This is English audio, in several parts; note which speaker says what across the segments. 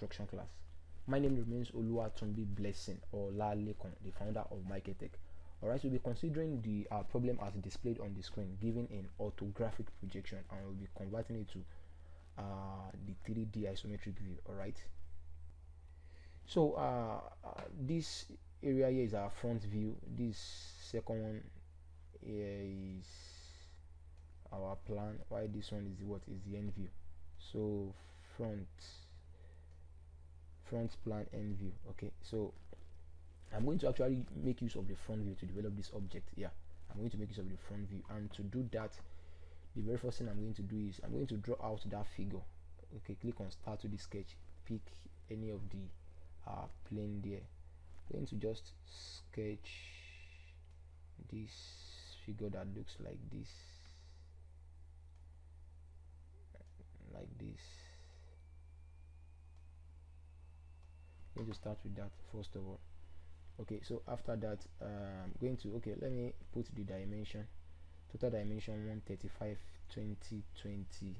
Speaker 1: introduction class. My name remains Oluwatunbi Blessing or Lalekon, the founder of Maekll Tech. Alright, so we'll be considering the problem as displayed on the screen given in orthographic projection, and we'll be converting it to the 3D isometric view. Alright, so this area here is our front view. This second one here is our plan, while this one is what is the end view. So front plan, end view. Okay, so I'm going to actually make use of the front view to develop this object. Yeah, I'm going to make use of the front view, and to do that, the very first thing I'm going to do is I'm going to draw out that figure. Okay, click on start to the sketch, pick any of the plane there. I'm going to just sketch this figure that looks like this, I'm going to start with that first of all. Okay, so after that, I'm going to, okay, let me put the dimension, total dimension 135 20 20,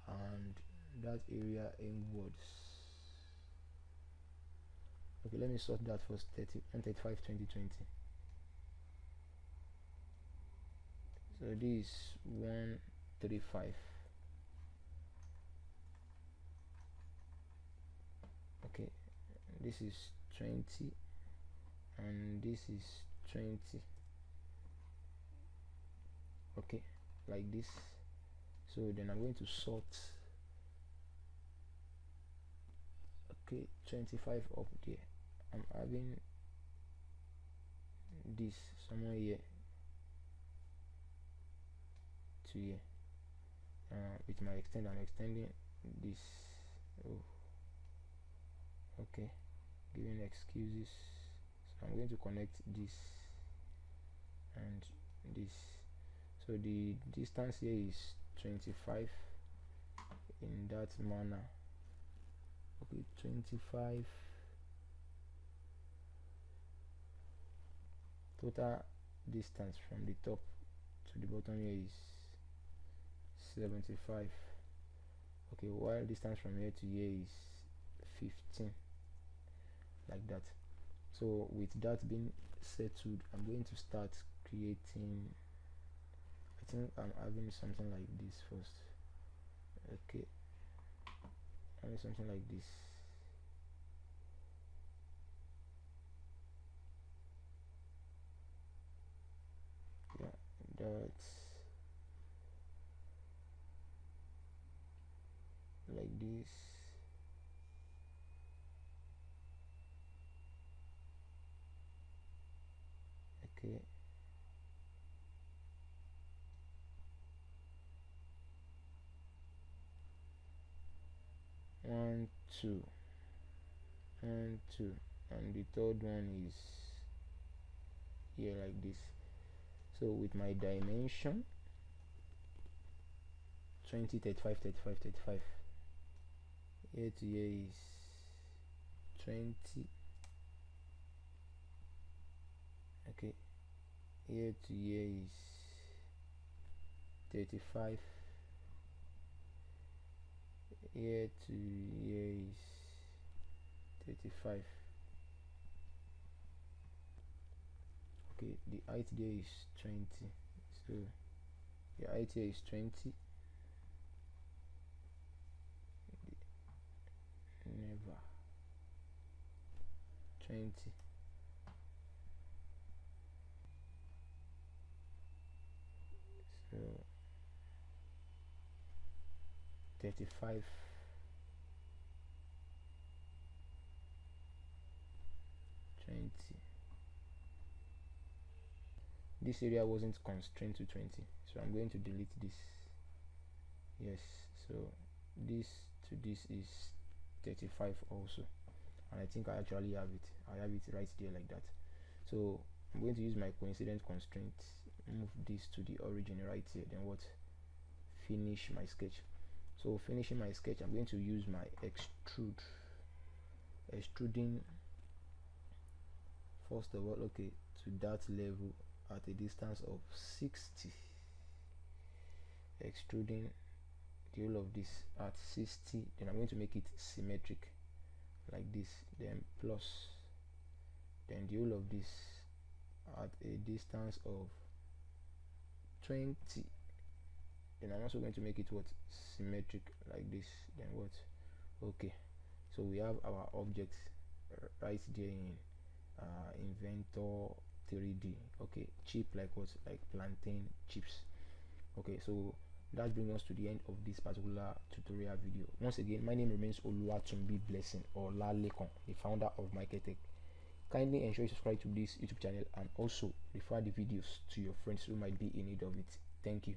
Speaker 1: and that area inwards. Okay, let me sort that first. 135 20 20. So this is 135. Okay, this is 20 and this is 20. Okay, like this. So then I'm going to sort, okay, 25 up there. I'm having this somewhere here to here. With my extend, I'm extending this. Oh, okay, giving excuses. So I'm going to connect this and this. So the distance here is 25 in that manner. Okay, 25. Total distance from the top to the bottom here is 75. Okay, while distance from here to here is 15, like that. So with that being settled, I'm going to start creating, I think I'm having something like this first. Okay, having something like this. Yeah, that's like this. Okay, one, two, and two, and the third one is here like this. So with my dimension 20 35 35 35, here to here is 20. Okay, here to here is 35, here to here is 35. Okay, the height there is 20, so the height here is 20. Never 20. So 35, 20. This area wasn't constrained to 20, so I'm going to delete this. Yes, so this to this is 35 also, and I think I actually have it. I have it right there like that. So I'm going to use my coincident constraint, move this to the origin right here, then what, finish my sketch. So finishing my sketch, I'm going to use my extruding first of all, okay, to that level at a distance of 60, extruding the whole of this at 60. Then I'm going to make it symmetric. like this, then plus, then the whole of this at a distance of 20. Then I'm also going to make it what, symmetric, like this. Then what, okay, so we have our objects right there in Inventor 3D. Okay, chip, like what, like plantain chips. Okay, so that brings us to the end of this particular tutorial video. Once again, my name remains Oluwatumbi Blessing, or Lalekon, the founder of Maekll Tech. Kindly ensure you subscribe to this YouTube channel and also refer the videos to your friends who might be in need of it. Thank you.